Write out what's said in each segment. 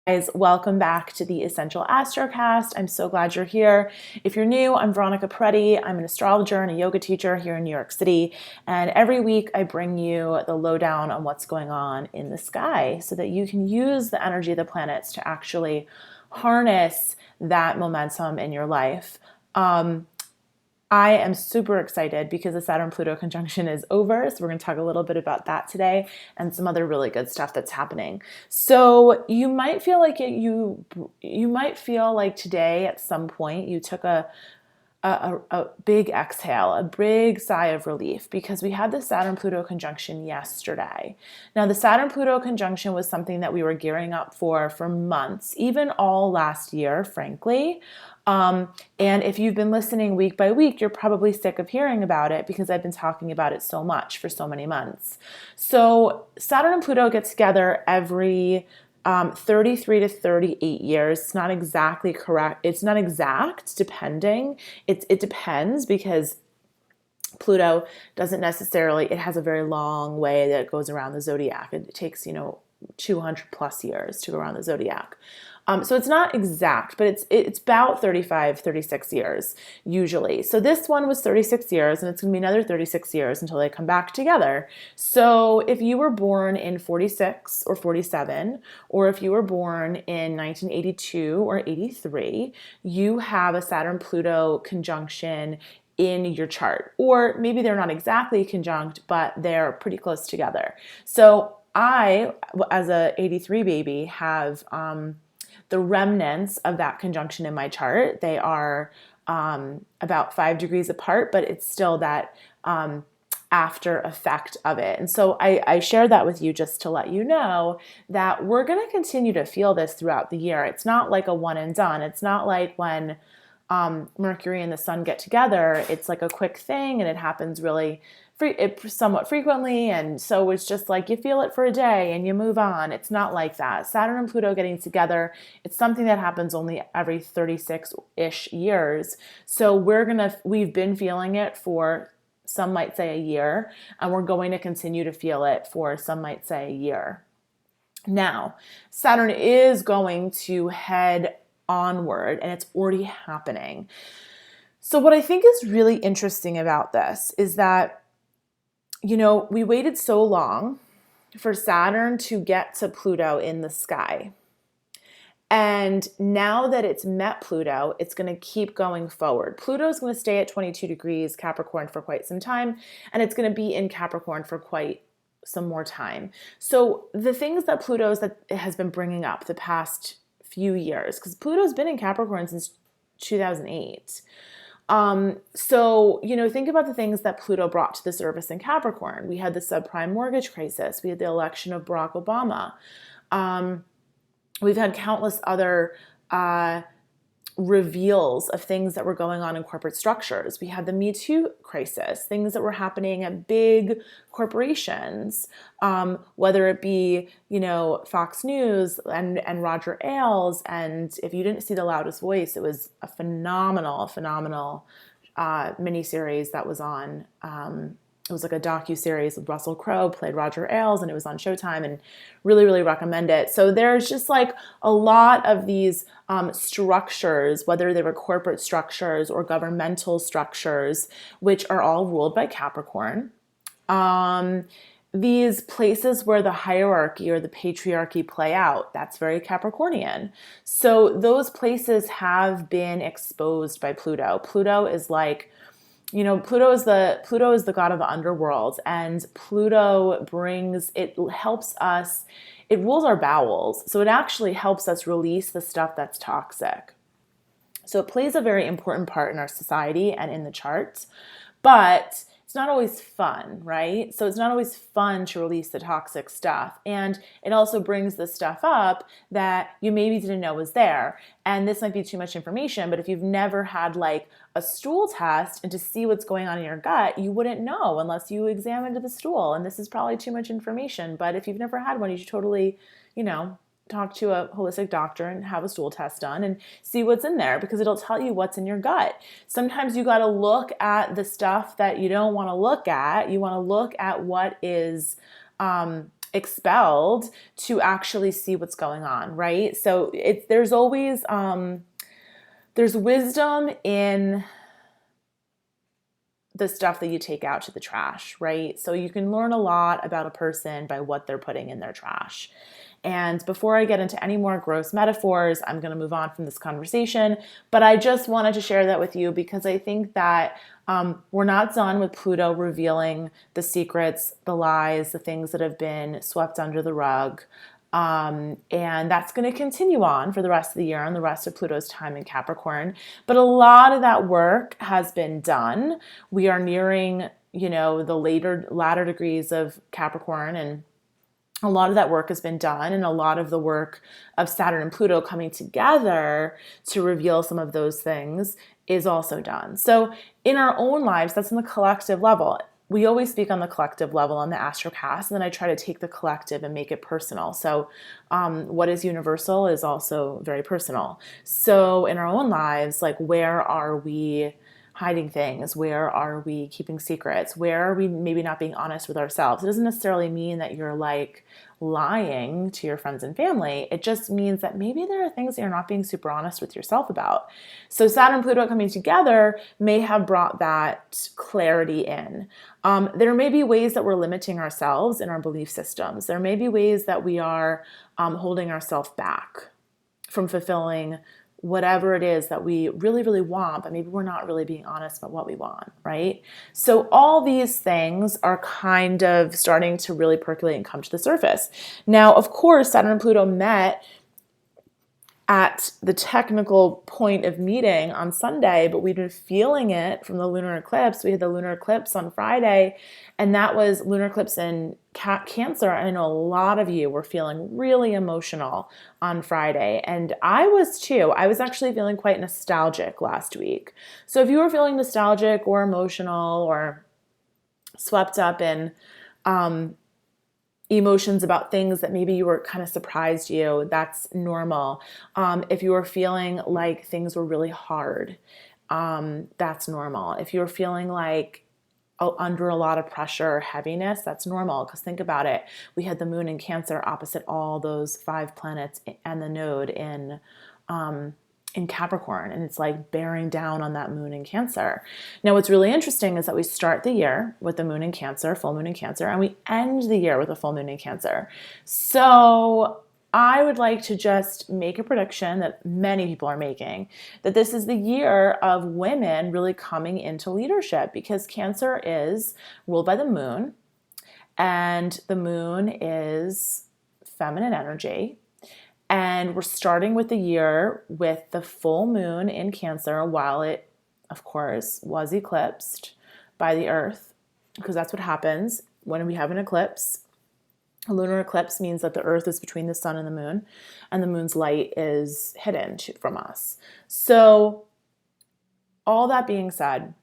Guys, welcome back to the Essential Astrocast. I'm so glad you're here. If you're new, I'm Veronica. I'm an astrologer and a yoga teacher here in New York City. And every week I bring you the lowdown on what's going on in the sky so that you can use the energy of the planets to actually harness that momentum in your life. I am super excited because the Saturn-Pluto conjunction is over, so we're going to talk a little bit about that today and some other really good stuff that's happening. So you might feel like you might feel like today at some point you took a big exhale, a big sigh of relief, because we had the Saturn-Pluto conjunction yesterday. Now, the Saturn-Pluto conjunction was something that we were gearing up for months, even all last year, frankly. And if you've been listening week by week, you're probably sick of hearing about it because I've been talking about it so much for so many months. So Saturn and Pluto get together every 33 to 38 years. It's not exactly correct. It's not exact, depending. It depends because Pluto doesn't necessarily, it has a very long way that it goes around the zodiac. It takes, 200 plus years to go around the zodiac. So it's not exact, but it's about 35, 36 years usually. So this one was 36 years, and it's going to be another 36 years until they come back together. So if you were born in 46 or 47, or if you were born in 1982 or 83, you have a Saturn-Pluto conjunction in your chart. Or maybe they're not exactly conjunct, but they're pretty close together. So I, as a 83 baby, have the remnants of that conjunction in my chart. They are about 5 degrees apart, but it's still that after effect of it. And so I share that with you just to let you know that we're going to continue to feel this throughout the year. It's not like a one and done. It's not like when Mercury and the sun get together, it's like a quick thing and it happens really somewhat frequently, and so it's just like you feel it for a day and you move on. It's not like that. Saturn and Pluto getting together, it's something that happens only every 36-ish years. So we've been feeling it for, some might say, a year, and we're going to continue to feel it for, some might say, a year. Now, Saturn is going to head onward, and it's already happening. So what I think is really interesting about this is that we waited so long for Saturn to get to Pluto in the sky. And now that it's met Pluto, it's going to keep going forward. Pluto is going to stay at 22 degrees Capricorn for quite some time, and it's going to be in Capricorn for quite some more time. So the things that that it has been bringing up the past few years, because Pluto's been in Capricorn since 2008. So, think about the things that Pluto brought to the surface in Capricorn. We had the subprime mortgage crisis. We had the election of Barack Obama. We've had countless other reveals of things that were going on in corporate structures. We had the Me Too crisis, things that were happening at big corporations, whether it be, Fox News and Roger Ailes. And if you didn't see The Loudest Voice, it was a phenomenal miniseries that was on. It was like a docuseries with Russell Crowe, played Roger Ailes, and it was on Showtime, and really, really recommend it. So there's just like a lot of these structures, whether they were corporate structures or governmental structures, which are all ruled by Capricorn. These places where the hierarchy or the patriarchy play out, that's very Capricornian. So those places have been exposed by Pluto. Pluto is like, Pluto is the god of the underworld, and Pluto helps us, it rules our bowels. So it actually helps us release the stuff that's toxic. So it plays a very important part in our society and in the charts, but it's not always fun, right? So it's not always fun to release the toxic stuff. And it also brings the stuff up that you maybe didn't know was there. And this might be too much information, but if you've never had like a stool test and to see what's going on in your gut, you wouldn't know unless you examined the stool. And this is probably too much information. But if you've never had one, you should totally, talk to a holistic doctor and have a stool test done and see what's in there, because it'll tell you what's in your gut. Sometimes you got to look at the stuff that you don't want to look at. You want to look at what is expelled to actually see what's going on, right? So there's always there's wisdom in the stuff that you take out to the trash, right? So you can learn a lot about a person by what they're putting in their trash. And before I get into any more gross metaphors, I'm going to move on from this conversation. But I just wanted to share that with you because I think that we're not done with Pluto revealing the secrets, the lies, the things that have been swept under the rug. And that's going to continue on for the rest of the year and the rest of Pluto's time in Capricorn. But a lot of that work has been done. We are nearing, the latter degrees of Capricorn, and a lot of that work has been done, and a lot of the work of Saturn and Pluto coming together to reveal some of those things is also done. So in our own lives, that's in the collective level. We always speak on the collective level on the Astrocast, and then I try to take the collective and make it personal. So what is universal is also very personal. So in our own lives, like, where are we hiding things? Where are we keeping secrets? Where are we maybe not being honest with ourselves? It doesn't necessarily mean that you're like lying to your friends and family. It just means that maybe there are things that you're not being super honest with yourself about. So Saturn and Pluto coming together may have brought that clarity in. There may be ways that we're limiting ourselves in our belief systems. There may be ways that we are holding ourselves back from fulfilling whatever it is that we really, really want, but maybe we're not really being honest about what we want, right? So all these things are kind of starting to really percolate and come to the surface. Now, of course, Saturn and Pluto met at the technical point of meeting on Sunday, but we've been feeling it from the lunar eclipse. We had the lunar eclipse on Friday, and that was lunar eclipse in Cancer. I know a lot of you were feeling really emotional on Friday, and I was too. I was actually feeling quite nostalgic last week. So if you were feeling nostalgic or emotional or swept up in emotions about things that maybe you were kind of surprised that's normal. If you were feeling like things were really hard, that's normal. If you're feeling like under a lot of pressure, heaviness, that's normal. Because think about it. We had the moon in Cancer opposite all those 5 planets and the node in Capricorn, and it's like bearing down on that moon in Cancer. Now, what's really interesting is that we start the year with the moon in Cancer, full moon in Cancer, and we end the year with a full moon in Cancer. So I would like to just make a prediction that many people are making, that this is the year of women really coming into leadership, because Cancer is ruled by the moon, and the moon is feminine energy. And we're starting with the year with the full moon in Cancer, while it, of course, was eclipsed by the Earth, because that's what happens when we have an eclipse. A lunar eclipse means that the Earth is between the sun and the moon's light is hidden from us. So all that being said,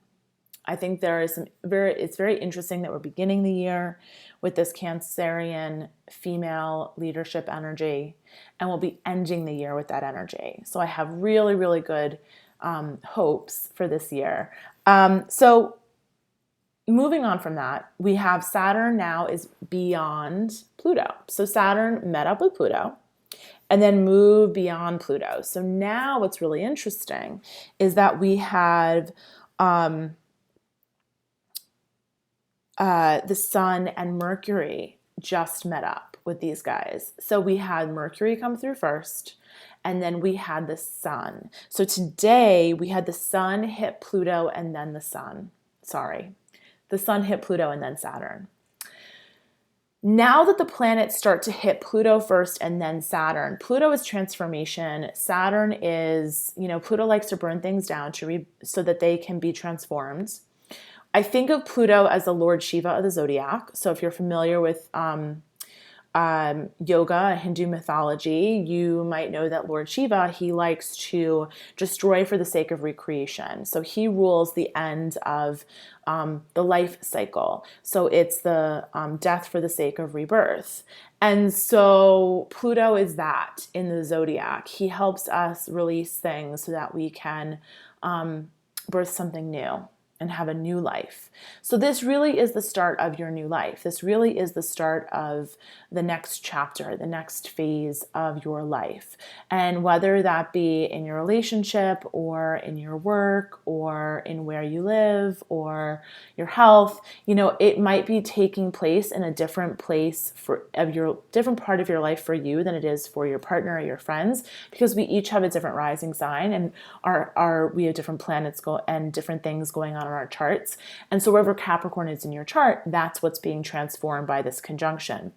I think it's very interesting that we're beginning the year with this Cancerian female leadership energy, and we'll be ending the year with that energy. So I have really, really good hopes for this year. So moving on from that, we have Saturn now is beyond Pluto. So Saturn met up with Pluto and then moved beyond Pluto. So now what's really interesting is that we have the Sun and Mercury just met up with these guys. So we had Mercury come through first, and then we had the Sun. So today we had the Sun hit Pluto and then the Sun. The Sun hit Pluto and then Saturn. Now that the planets start to hit Pluto first and then Saturn, Pluto is transformation. Saturn is, Pluto likes to burn things down so that they can be transformed. I think of Pluto as the Lord Shiva of the zodiac. So if you're familiar with yoga, Hindu mythology, you might know that Lord Shiva, he likes to destroy for the sake of recreation. So he rules the end of the life cycle. So it's the death for the sake of rebirth. And so Pluto is that in the zodiac. He helps us release things so that we can birth something new and have a new life. So this really is the start of your new life. This really is the start of the next chapter, the next phase of your life. And whether that be in your relationship or in your work or in where you live or your health, it might be taking place in a different place of your different part of your life for you than it is for your partner or your friends, because we each have a different rising sign and we have different planets and different things going on in our charts. And so wherever Capricorn is in your chart, that's what's being transformed by this conjunction.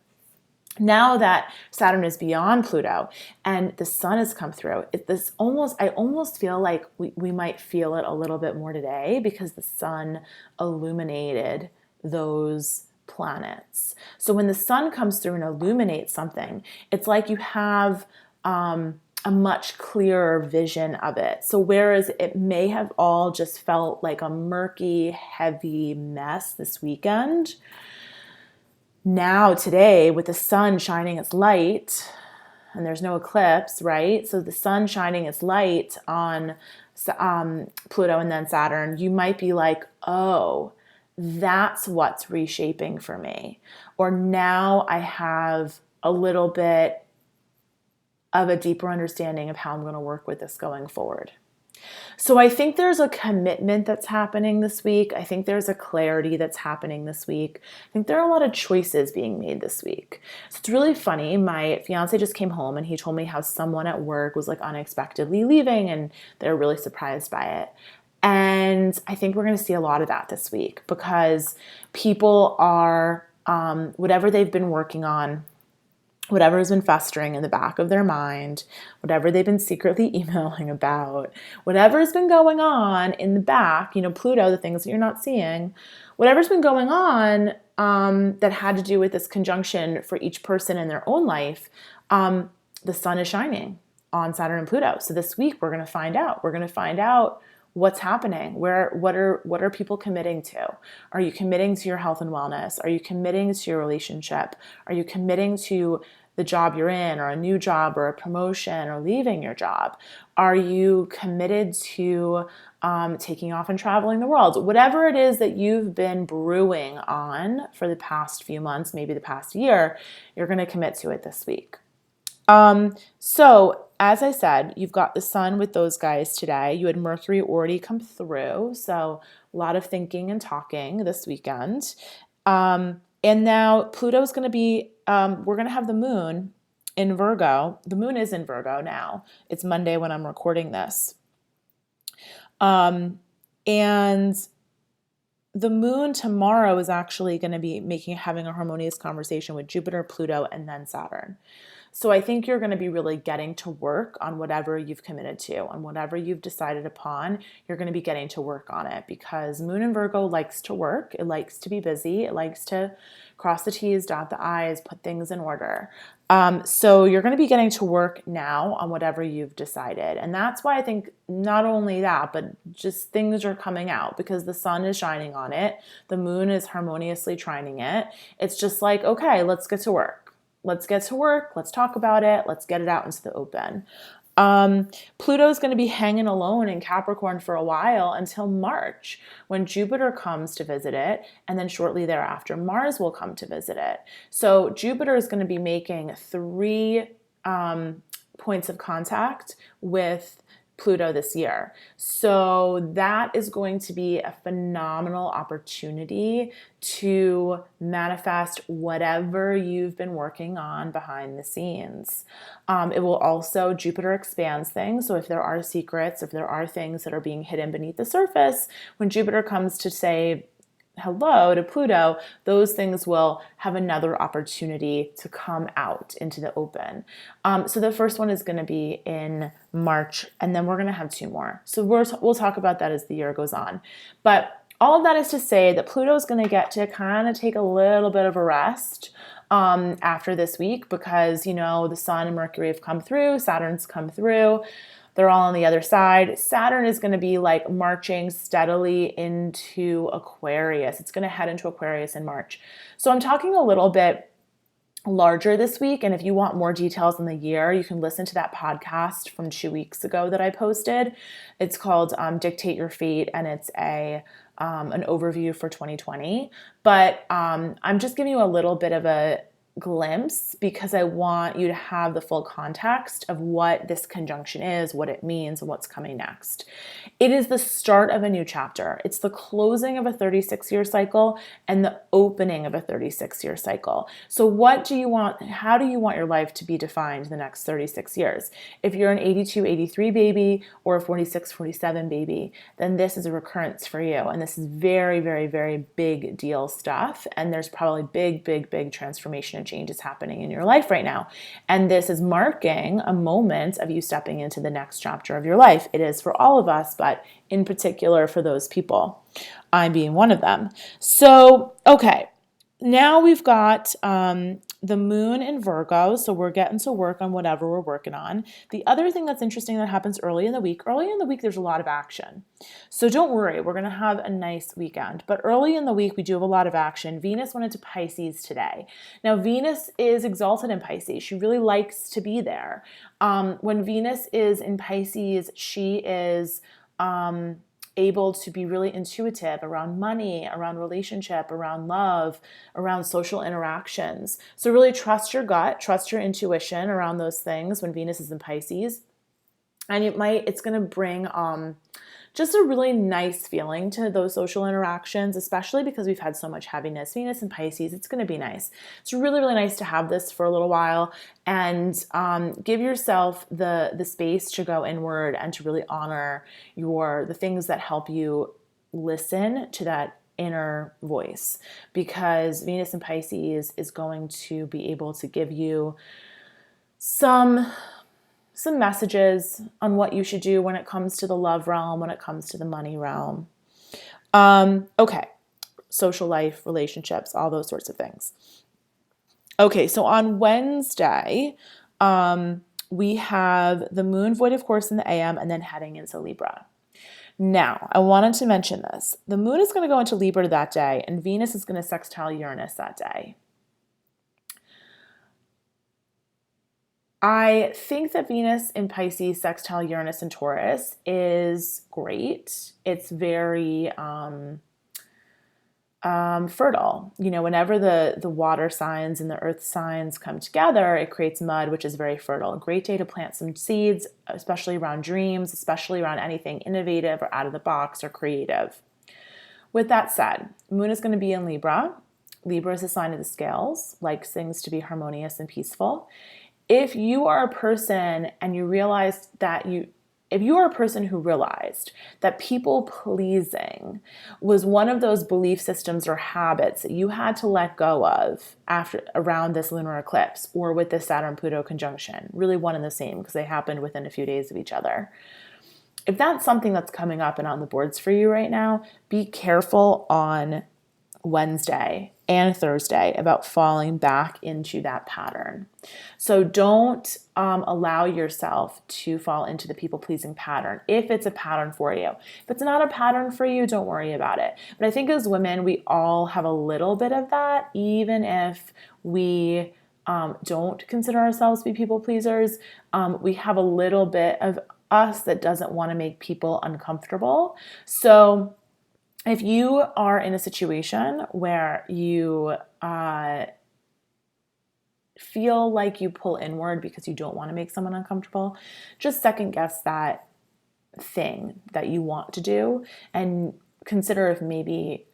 Now that Saturn is beyond Pluto and the sun has come through, I almost feel like we might feel it a little bit more today because the sun illuminated those planets. So when the sun comes through and illuminates something, it's like you have a much clearer vision of it. So whereas it may have all just felt like a murky, heavy mess this weekend, now today with the sun shining its light, and there's no eclipse, right? So the sun shining its light on Pluto and then Saturn, you might be like, oh, that's what's reshaping for me. Or now I have a little bit of a deeper understanding of how I'm going to work with this going forward. So I think there's a commitment that's happening this week. I think there's a clarity that's happening this week. I think there are a lot of choices being made this week. So it's really funny. My fiance just came home and he told me how someone at work was like unexpectedly leaving and they're really surprised by it. And I think we're going to see a lot of that this week because people are, whatever they've been working on, whatever has been festering in the back of their mind, whatever they've been secretly emailing about, whatever has been going on in the back, Pluto, the things that you're not seeing, whatever's been going on that had to do with this conjunction for each person in their own life, the sun is shining on Saturn and Pluto. So this week we're going to find out. We're going to find out what's happening. What are people committing to? Are you committing to your health and wellness? Are you committing to your relationship? Are you committing to the job you're in, or a new job, or a promotion, or leaving your job? Are you committed to taking off and traveling the world? Whatever it is that you've been brewing on for the past few months, maybe the past year, you're going to commit to it this week. So as I said, you've got the sun with those guys today. You had Mercury already come through. So a lot of thinking and talking this weekend. And now Pluto's going to be, we're going to have the moon in Virgo. The moon is in Virgo now. It's Monday when I'm recording this. And the moon tomorrow is actually going to be having a harmonious conversation with Jupiter, Pluto, and then Saturn. So I think you're going to be really getting to work on whatever you've committed to, on whatever you've decided upon. You're going to be getting to work on it because Moon in Virgo likes to work. It likes to be busy. It likes to cross the T's, dot the I's, put things in order. So you're going to be getting to work now on whatever you've decided. And that's why I think not only that, but just things are coming out because the sun is shining on it. The moon is harmoniously trining it. It's just like, okay, let's get to work. Let's get to work. Let's talk about it. Let's get it out into the open. Pluto's going to be hanging alone in Capricorn for a while until March when Jupiter comes to visit it. And then shortly thereafter, Mars will come to visit it. So Jupiter is going to be making 3 points of contact with Pluto this year. So that is going to be a phenomenal opportunity to manifest whatever you've been working on behind the scenes. It will also, Jupiter expands things. So if there are secrets, if there are things that are being hidden beneath the surface, when Jupiter comes to say hello to Pluto, those things will have another opportunity to come out into the open. So the first one is going to be in March, and then we're going to have 2 more. So we'll talk about that as the year goes on. But all of that is to say that Pluto is going to get to kind of take a little bit of a rest after this week because, the sun and Mercury have come through, Saturn's come through. They're all on the other side. Saturn is going to be like marching steadily into Aquarius. It's going to head into Aquarius in March. So I'm talking a little bit larger this week. And if you want more details on the year, you can listen to that podcast from 2 weeks ago that I posted. It's called Dictate Your Fate, and it's an overview for 2020. But I'm just giving you a little bit of a glimpse because I want you to have the full context of what this conjunction is, what it means, and what's coming next. It is the start of a new chapter. It's the closing of a 36-year cycle and the opening of a 36-year cycle. So what do you want? How do you want your life to be defined the next 36 years? If you're an 82, 83 baby or a 46, 47 baby, then this is a recurrence for you. And this is very, very, very big deal stuff. And there's probably big, big, big transformation and changes happening in your life right now. And this is marking a moment of you stepping into the next chapter of your life. It is for all of us, but in particular for those people, I'm being one of them. So, okay, now we've got the moon in Virgo, so we're getting to work on whatever we're working on. The other thing that's interesting that happens early in the week, there's a lot of action. So don't worry, we're going to have a nice weekend. But early in the week, we do have a lot of action. Venus went into Pisces today. Now, Venus is exalted in Pisces. She really likes to be there. When Venus is in Pisces, she is able to be really intuitive around money, around relationship, around love, around social interactions. So really trust your gut, trust your intuition around those things when Venus is in Pisces. And it's going to bring just a really nice feeling to those social interactions, especially because we've had so much heaviness. Venus and Pisces, it's going to be nice. It's really, really nice to have this for a little while and give yourself the space to go inward and to really honor the things that help you listen to that inner voice, because Venus and Pisces is going to be able to give you some messages on what you should do when it comes to the love realm, when it comes to the money realm. Okay, social life, relationships, all those sorts of things. Okay, so on Wednesday, we have the moon void, of course, in the AM and then heading into Libra. Now, I wanted to mention this. The moon is going to go into Libra that day, and Venus is going to sextile Uranus that day. I think that Venus in Pisces, sextile Uranus and Taurus is great. It's very fertile. You know, whenever the water signs and the earth signs come together, it creates mud, which is very fertile. A great day to plant some seeds, especially around dreams, especially around anything innovative or out of the box or creative. With that said, moon is going to be in Libra. Libra is a sign of the scales, likes things to be harmonious and peaceful. If you are a person and you realize that if you are a person who realized that people pleasing was one of those belief systems or habits that you had to let go of around this lunar eclipse or with this Saturn Pluto conjunction, really one and the same because they happened within a few days of each other. If that's something that's coming up and on the boards for you right now, be careful on Wednesday and Thursday about falling back into that pattern. So don't allow yourself to fall into the people-pleasing pattern if it's a pattern for you. If it's not a pattern for you, don't worry about it. But I think as women, we all have a little bit of that, even if we don't consider ourselves to be people pleasers. We have a little bit of us that doesn't want to make people uncomfortable. So if you are in a situation where you feel like you pull inward because you don't want to make someone uncomfortable, just second guess that thing that you want to do and consider if maybe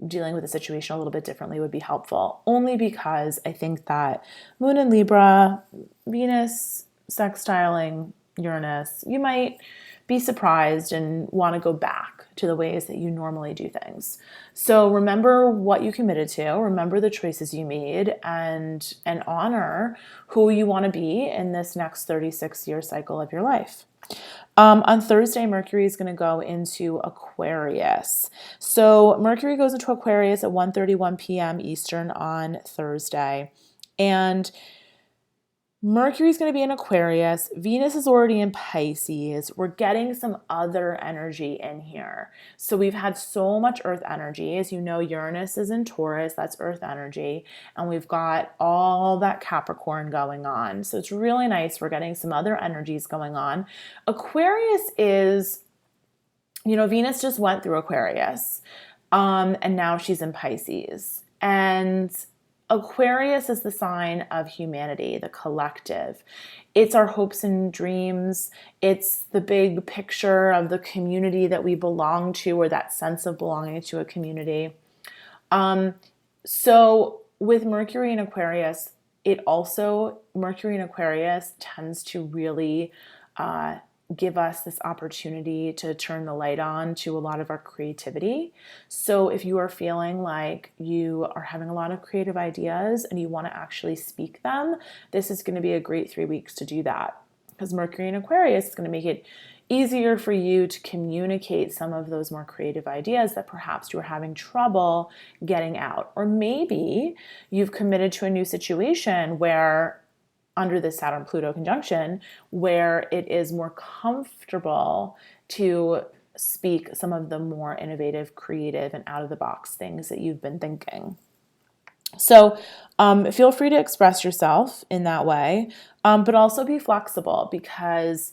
dealing with the situation a little bit differently would be helpful. Only because I think that Moon in Libra, Venus sextiling Uranus, you might be surprised and want to go back to the ways that you normally do things. So remember what you committed to, remember the choices you made, and honor who you want to be in this next 36-year cycle of your life. On Thursday, Mercury is going to go into Aquarius. So Mercury goes into Aquarius at 1:31 p.m. Eastern on Thursday. And Mercury's going to be in Aquarius. Venus is already in Pisces. We're getting some other energy in here. So we've had so much Earth energy. As you know, Uranus is in Taurus. That's Earth energy. And we've got all that Capricorn going on. So it's really nice. We're getting some other energies going on. Aquarius is, Venus just went through Aquarius. And now she's in Pisces. And Aquarius is the sign of humanity, the collective. It's our hopes and dreams. It's the big picture of the community that we belong to, or that sense of belonging to a community. So with Mercury in Aquarius, Mercury in Aquarius tends to really give us this opportunity to turn the light on to a lot of our creativity. So if you are feeling like you are having a lot of creative ideas and you want to actually speak them, this is going to be a great 3 weeks to do that, because Mercury in Aquarius is going to make it easier for you to communicate some of those more creative ideas that perhaps you are having trouble getting out. Or maybe you've committed to a new situation where, under the Saturn-Pluto conjunction, where it is more comfortable to speak some of the more innovative, creative, and out-of-the-box things that you've been thinking. So feel free to express yourself in that way, but also be flexible, because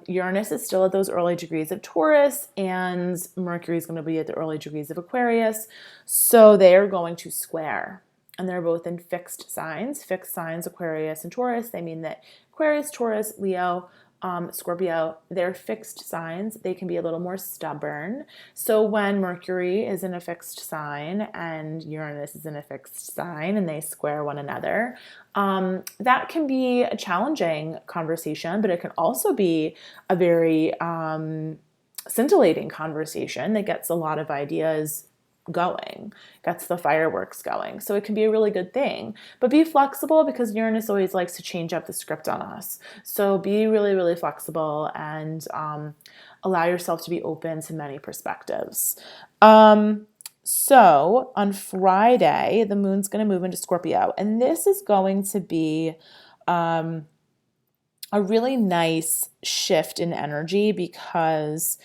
Uranus is still at those early degrees of Taurus and Mercury is going to be at the early degrees of Aquarius. So they are going to square. And they're both in fixed signs, Aquarius and Taurus. They mean that Aquarius, Taurus, Leo, Scorpio, they're fixed signs. They can be a little more stubborn. So when Mercury is in a fixed sign and Uranus is in a fixed sign and they square one another, that can be a challenging conversation, but it can also be a very scintillating conversation that gets a lot of ideas going, gets the fireworks going. So it can be a really good thing, but be flexible, because Uranus always likes to change up the script on us. So be really, really flexible and allow yourself to be open to many perspectives. So on Friday, the moon's going to move into Scorpio, and this is going to be a really nice shift in energy, because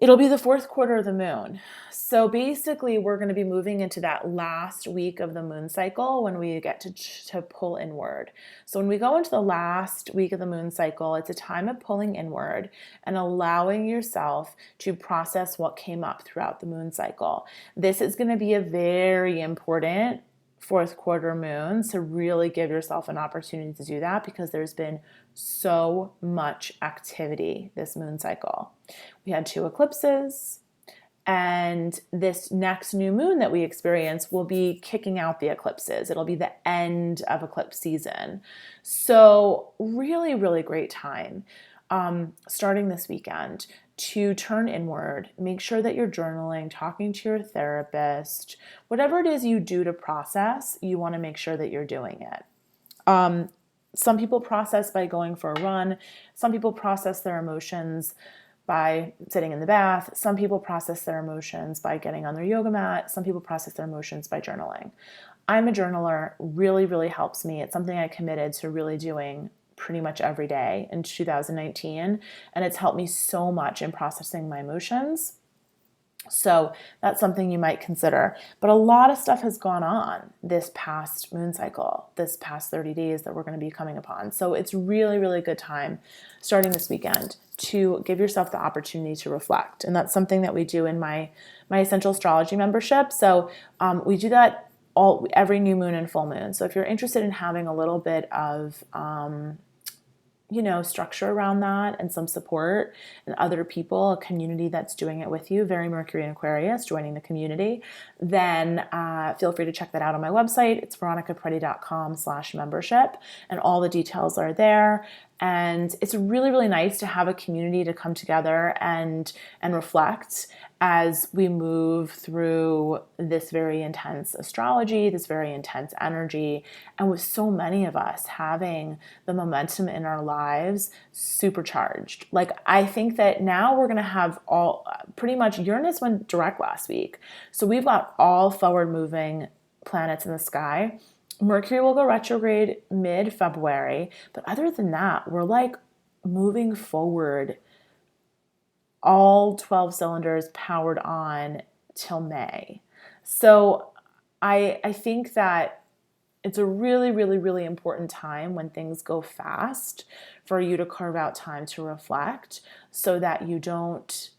it'll be the fourth quarter of the moon. So basically, we're going to be moving into that last week of the moon cycle when we get to pull inward. So when we go into the last week of the moon cycle, it's a time of pulling inward and allowing yourself to process what came up throughout the moon cycle. This is going to be a very important fourth quarter moon, so really give yourself an opportunity to do that, because there's been so much activity this moon cycle. We had 2 eclipses, and this next new moon that we experience will be kicking out the eclipses. It'll be the end of eclipse season. So really, really great time starting this weekend to turn inward. Make sure that you're journaling, talking to your therapist, whatever it is you do to process, you want to make sure that you're doing it. Some people process by going for a run. Some people process their emotions by sitting in the bath. Some people process their emotions by getting on their yoga mat. Some people process their emotions by journaling. I'm a journaler. Really, really helps me. It's something I committed to really doing pretty much every day in 2019, and it's helped me so much in processing my emotions. So that's something you might consider. But a lot of stuff has gone on this past moon cycle, this past 30 days that we're going to be coming upon. So it's really, really good time starting this weekend to give yourself the opportunity to reflect. And that's something that we do in my Essential Astrology membership. So we do that every new moon and full moon. So if you're interested in having a little bit of structure around that and some support and other people, a community that's doing it with you, very Mercury and Aquarius, joining the community, then feel free to check that out on my website. It's veronicapreti.com/membership, and all the details are there. And it's really, really nice to have a community to come together and reflect as we move through this very intense astrology, this very intense energy, and with so many of us having the momentum in our lives supercharged. Like, I think that now we're going to have pretty much, Uranus went direct last week. So we've got all forward moving planets in the sky. Mercury will go retrograde mid-February, but other than that, we're like moving forward, all 12 cylinders powered on till May. So I think that it's a really, really, really important time when things go fast for you to carve out time to reflect so that you don't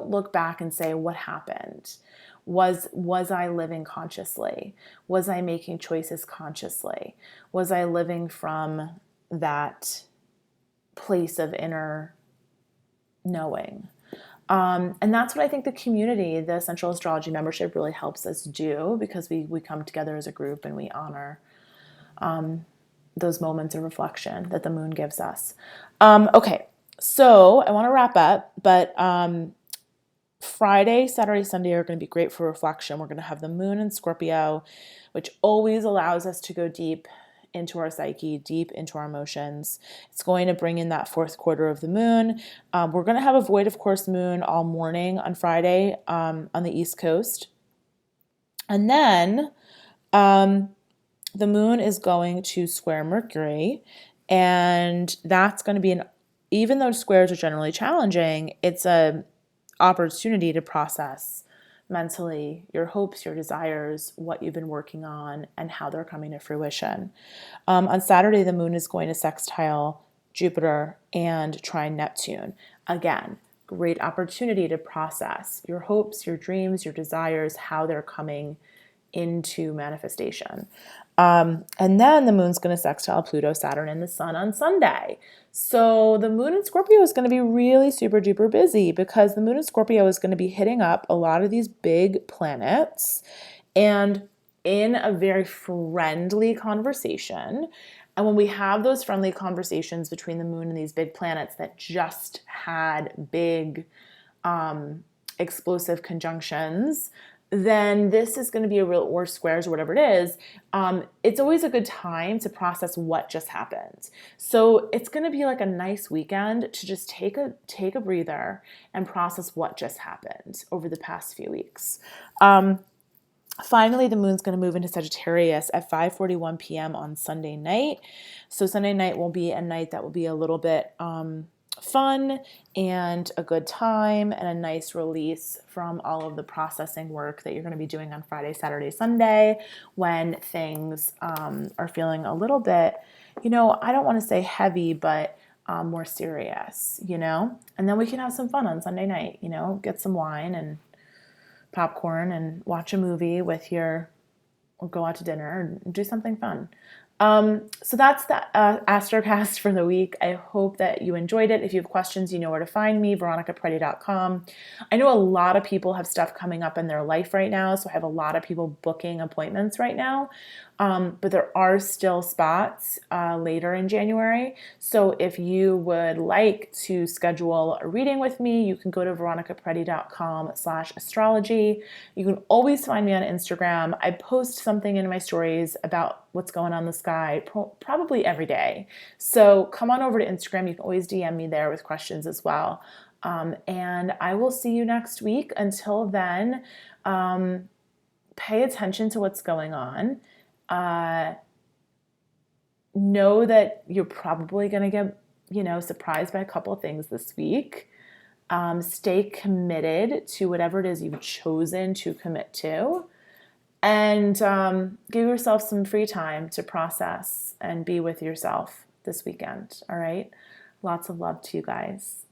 look back and say, what happened? Was I living consciously? Was I making choices consciously? Was I living from that place of inner knowing? And that's what I think the community, the Essential Astrology membership, really helps us do, because we come together as a group and we honor those moments of reflection that the moon gives us. Okay, so I want to wrap up, but Friday, Saturday, Sunday are going to be great for reflection. We're going to have the moon in Scorpio, which always allows us to go deep into our psyche, deep into our emotions. It's going to bring in that fourth quarter of the moon. We're going to have a void of course moon all morning on Friday on the East Coast. And then the moon is going to square Mercury, and that's going to be even though squares are generally challenging, it's a opportunity to process mentally your hopes, your desires, what you've been working on, and how they're coming to fruition. On Saturday, the moon is going to sextile Jupiter and trine Neptune. Again, great opportunity to process your hopes, your dreams, your desires, how they're coming into manifestation. And then the moon's going to sextile Pluto, Saturn, and the sun on Sunday. So the moon in Scorpio is going to be really super duper busy, because the moon in Scorpio is going to be hitting up a lot of these big planets and in a very friendly conversation. And when we have those friendly conversations between the moon and these big planets that just had big explosive conjunctions, then this is going to be a real, or squares or whatever it is. It's always a good time to process what just happened. So it's going to be like a nice weekend to just take a breather and process what just happened over the past few weeks. Finally, the moon's going to move into Sagittarius at 5:41 p.m. on Sunday night. So Sunday night will be a night that will be a little bit fun and a good time and a nice release from all of the processing work that you're going to be doing on Friday, Saturday, Sunday, when things are feeling a little bit, I don't want to say heavy, but more serious, and then we can have some fun on Sunday night, get some wine and popcorn and watch a movie or go out to dinner and do something fun. So that's the Astrocast for the week. I hope that you enjoyed it. If you have questions, you know where to find me, veronicapreti.com. I know a lot of people have stuff coming up in their life right now, so I have a lot of people booking appointments right now. But there are still spots later in January. So if you would like to schedule a reading with me, you can go to veronicapreti.com/astrology. You can always find me on Instagram. I post something in my stories about what's going on in the sky probably every day. So come on over to Instagram. You can always DM me there with questions as well. And I will see you next week. Until then, pay attention to what's going on. Know that you're probably going to get, surprised by a couple of things this week. Stay committed to whatever it is you've chosen to commit to, and give yourself some free time to process and be with yourself this weekend. All right. Lots of love to you guys.